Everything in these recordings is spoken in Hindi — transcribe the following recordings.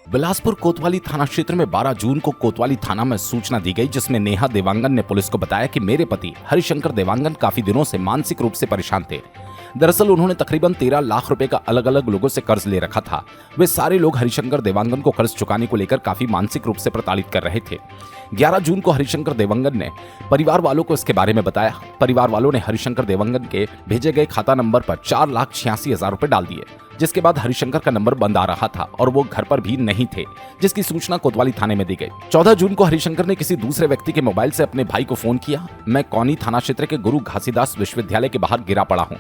बिलासपुर कोतवाली थाना क्षेत्र में 12 जून को कोतवाली थाना में सूचना दी गई, जिसमें नेहा देवांगन ने पुलिस को बताया कि मेरे पति हरिशंकर देवांगन काफी दिनों से मानसिक रूप से परेशान थे। दरअसल उन्होंने तकरीबन 13 लाख रुपए का अलग अलग लोगों से कर्ज ले रखा था। वे सारे लोग हरिशंकर देवांगन को कर्ज चुकाने को लेकर काफी मानसिक रूप से प्रताड़ित कर रहे थे। 11 जून को हरिशंकर देवांगन ने परिवार वालों को इसके बारे में बताया। परिवार वालों ने हरिशंकर देवांगन के भेजे गए खाता नंबर पर 4,86,000 रुपए डाल दिए, जिसके बाद हरिशंकर का नंबर बंद आ रहा था और वो घर पर भी नहीं थे, जिसकी सूचना कोतवाली थाने में दी गई। 14 जून को हरिशंकर ने किसी दूसरे व्यक्ति के मोबाइल से अपने भाई को फोन किया। मैं कौनी थाना क्षेत्र के गुरु घासीदास विश्वविद्यालय के बाहर गिरा पड़ा हूँ।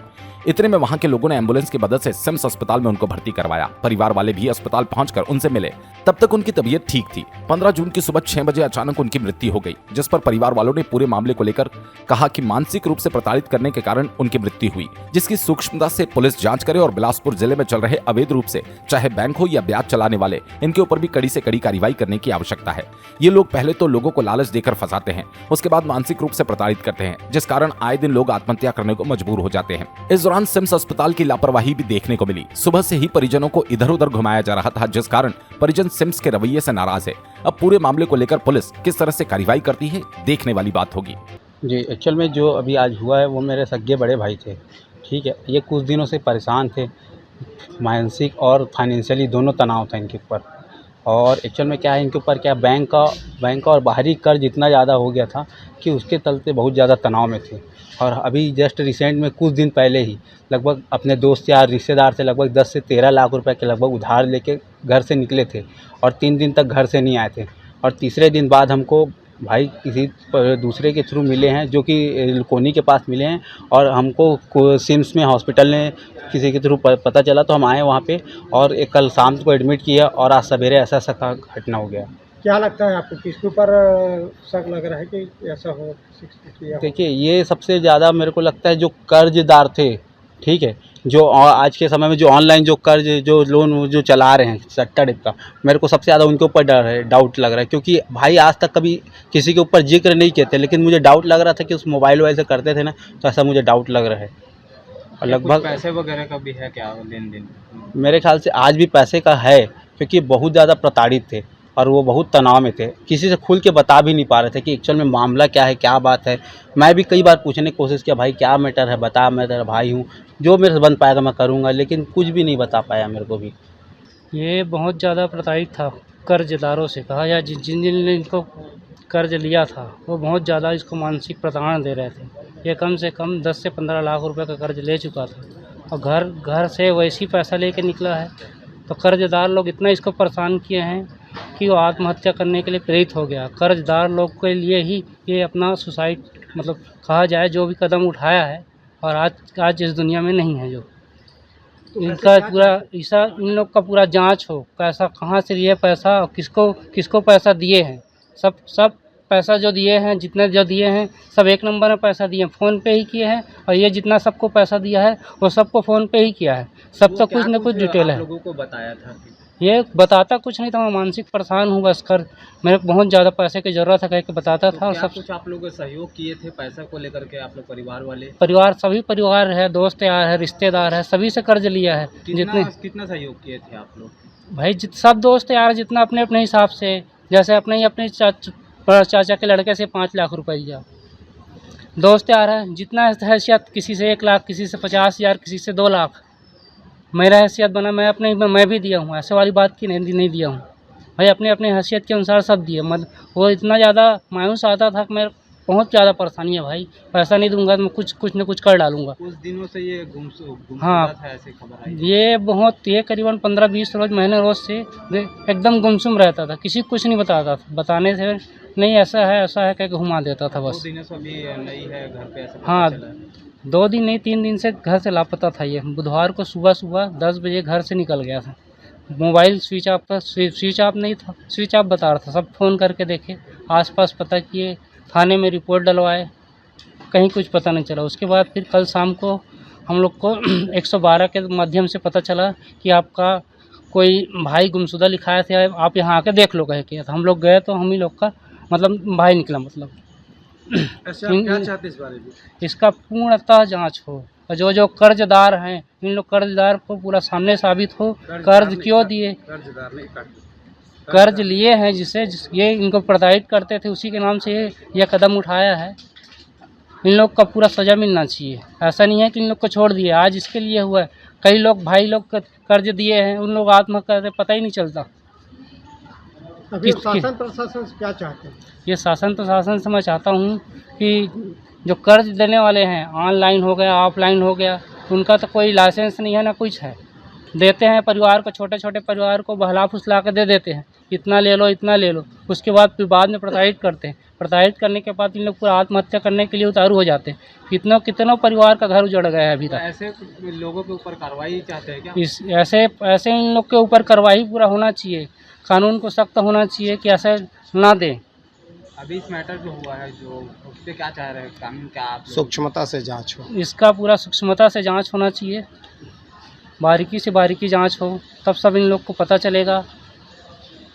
इतने में वहां के लोगों ने एम्बुलेंस की मदद से सिम्स अस्पताल में उनको भर्ती करवाया। परिवार वाले भी अस्पताल पहुंचकर उनसे मिले। तब तक उनकी तबीयत ठीक थी। 15 जून की सुबह 6 बजे अचानक उनकी मृत्यु हो गई, जिस पर परिवार वालों ने पूरे मामले को लेकर कहा कि मानसिक रूप से प्रताड़ित करने के कारण उनकी मृत्यु हुई, जिसकी सूक्ष्मता से पुलिस जांच करे और बिलासपुर जिले में चल रहे अवैध रूप से चाहे बैंक हो या ब्याज चलाने वाले, इनके ऊपर भी कड़ी से कड़ी कार्रवाई करने की आवश्यकता है। ये लोग पहले तो लोगों को लालच देकर फंसाते हैं, उसके बाद मानसिक रूप से प्रताड़ित करते हैं, जिस कारण आए दिन लोग आत्महत्या करने को मजबूर हो जाते हैं। इस दौरान सिम्स अस्पताल की लापरवाही भी देखने को मिली। सुबह से ही परिजनों को इधर उधर घुमाया जा रहा था, जिस कारण परिजन सिम्स के रवैये से नाराज है। अब पूरे मामले को लेकर पुलिस किस तरह से कार्रवाई करती है, देखने वाली बात होगी। जी, एक्चुअल में जो अभी आज हुआ है वो मेरे सगे बड़े भाई थे। ठीक है, ये कुछ दिनों से परेशान थे, मानसिक और फाइनेंशियली दोनों तनाव था इनके ऊपर। और एक्चुअल में क्या है, इनके ऊपर क्या बैंक का और बाहरी कर्ज इतना ज़्यादा हो गया था कि उसके चलते बहुत ज़्यादा तनाव में थे। और अभी जस्ट रिसेंट में कुछ दिन पहले ही लगभग अपने दोस्त या रिश्तेदार से लगभग 10 से 13 लाख रुपए के लगभग उधार लेके घर से निकले थे और 3 दिन तक घर से नहीं आए थे। और तीसरे दिन बाद हमको भाई किसी दूसरे के थ्रू मिले हैं, जो कि कोनी के पास मिले हैं, और हमको सिम्स में हॉस्पिटल ने किसी के थ्रू पता चला तो हम आए वहाँ पे और एक कल शाम को एडमिट किया और आज सवेरे ऐसा घटना हो गया। क्या लगता है आपको, किसके ऊपर शक लग रहा है कि ऐसा हो किया? देखिए, ये सबसे ज़्यादा मेरे को लगता है जो कर्जदार थे, ठीक है, जो आज के समय में जो ऑनलाइन जो कर्ज जो लोन जो चला रहे हैं सट्टा टाइप का, मेरे को सबसे ज़्यादा उनके ऊपर डर है, डाउट लग रहा है। क्योंकि भाई आज तक कभी किसी के ऊपर जिक्र नहीं किए थे, लेकिन मुझे डाउट लग रहा था कि उस मोबाइल वोबाइल से करते थे ना, तो ऐसा मुझे डाउट लग रहा है। और लगभग पैसे वगैरह का भी है क्या लेन देन? मेरे ख्याल से आज भी पैसे का है, क्योंकि बहुत ज़्यादा प्रताड़ित थे और वो बहुत तनाव में थे। किसी से खुल के बता भी नहीं पा रहे थे कि एक्चुअल में मामला क्या है, क्या बात है। मैं भी कई बार पूछने की कोशिश किया, भाई क्या मैटर है, बता, मैं तेरा भाई हूँ, जो मेरे से बन पाएगा मैं करूँगा, लेकिन कुछ भी नहीं बता पाया मेरे को भी। ये बहुत ज़्यादा प्रताड़ित था कर्जदारों से, कहा या जिन जिन ने इनको कर्ज लिया था वो बहुत ज़्यादा इसको मानसिक प्रताड़ना दे रहे थे। ये कम से कम 10 से 15 लाख रुपए का कर्ज ले चुका था और घर से वैसे ही पैसा लेके निकला है। तो कर्जदार लोग इतना इसको परेशान किए हैं कि वो आत्महत्या करने के लिए प्रेरित हो गया। कर्जदार लोग के लिए ही ये अपना सुसाइड मतलब कहा जाए जो भी कदम उठाया है, और आज इस दुनिया में नहीं है। जो इनका पूरा इन लोग का पूरा जांच हो, पैसा कहाँ से लिए, पैसा किसको पैसा दिए हैं। सब पैसा जो दिए हैं, जितने जो दिए हैं सब एक नंबर में पैसा दिए हैं, फ़ोन पे ही किए हैं। और ये जितना सबको पैसा दिया है वो सबको फ़ोन पे ही किया है। सब तो कुछ न कुछ डिटेल है। लोगों को बताया था ये बताता कुछ नहीं था, मैं मानसिक परेशान हूँ बस कर, मेरे को बहुत ज़्यादा पैसे की ज़रूरत है कह के बताता था। और सब कुछ आप लोग सहयोग किए थे पैसा को लेकर के? आप लोग परिवार वाले सभी परिवार है, दोस्त यार है, रिश्तेदार है, सभी से कर्ज लिया है। कितना सहयोग किए थे आप लोग? भाई सब दोस्त यार जितना अपने अपने हिसाब से, जैसे अपने चाचा के लड़के से 5 लाख रुपए दिया। दोस्त यार है, जितना हैसियत, किसी से 1 लाख, किसी से 50,000, किसी से 2 लाख। मेरा हैसियत बना, मैं भी दिया हूँ, ऐसे वाली बात की नहीं दिया हूँ भाई। अपने अपने हैसियत के अनुसार सब दिए। मतलब वो इतना ज़्यादा मायूस आता था कि मेरे बहुत ज़्यादा परेशानी है भाई, पैसा नहीं दूंगा तो मैं कुछ न कुछ कर डालूंगा। उस दिनों से ये गुम हाँ था, ऐसे खबर आई? ये करीबन 15-20 रोज महीने रोज से एकदम गुमसुम रहता था, किसी को कुछ नहीं बताता था। बताने से नहीं ऐसा है कह के घुमा देता था बस। 2 दिनों से अभी नहीं है घर पे ऐसा? हाँ, 2 दिन नहीं 3 दिन से घर से लापता था। ये बुधवार को सुबह 10 बजे घर से निकल गया था। मोबाइल स्विच ऑफ था, स्विच ऑफ नहीं था, स्विच ऑफ बता रहा था। सब फ़ोन करके देखे, आसपास पता किए, थाने में रिपोर्ट डलवाए, कहीं कुछ पता नहीं चला। उसके बाद फिर कल शाम को हम लोग को 112 के माध्यम से पता चला कि आपका कोई भाई गुमशुदा लिखाया था, आप यहाँ आके देख लो कह के। तो हम लोग गए तो हम ही लोग का मतलब भाई निकला। मतलब क्या चाहते इस बारे में? इसका पूर्णतः जांच हो और जो कर्जदार हैं इन लोग कर्जदार को पूरा सामने साबित हो, कर्ज क्यों दिए, कर्जदार ने कर्ज लिए हैं ये इनको प्रताड़ित करते थे, उसी के नाम से ये कदम उठाया है। इन लोग का पूरा सज़ा मिलना चाहिए। ऐसा नहीं है कि इन लोग को छोड़ दिए, आज इसके लिए हुआ है। कई लोग भाई लोग कर्ज दिए हैं, उन लोग आत्महत्या करते पता ही नहीं चलता। अभी किसकी? शासन प्रशासन से क्या चाहते हैं? ये शासन प्रशासन से मैं चाहता हूँ कि जो कर्ज देने वाले हैं, ऑनलाइन हो गया, ऑफलाइन हो गया, उनका तो कोई लाइसेंस नहीं है ना कुछ है। देते हैं परिवार को, छोटे छोटे परिवार को बहला फुसला के दे देते हैं, इतना ले लो इतना ले लो। उसके फिर बाद में प्रताड़ित करते हैं। प्रताड़ित करने के बाद इन लोग पूरा आत्महत्या करने के लिए उतारू हो जाते हैं। कितनों परिवार का घर उजड़ गया है अभी तो तक। ऐसे लोगों के ऊपर कार्रवाई चाहते हैं क्या? ऐसे इन लोग के ऊपर कार्रवाई पूरा होना चाहिए, कानून को सख्त होना चाहिए कि ऐसे ना दें। अभी इस मैटर जो हुआ है, जो उस पर क्या चाह रहे हैं, कानून क्या आप लोग? सूक्ष्मता से जांच हो। इसका पूरा सूक्ष्मता से जांच होना चाहिए, बारीकी से बारीकी जांच हो, तब सब इन लोग को पता चलेगा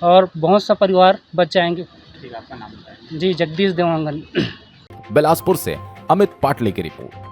और बहुत सा परिवार बच जाएंगे। ठीक है, आपका नाम बताएं। जी, जगदीश देवांगन। बिलासपुर से अमित पाटले की रिपोर्ट।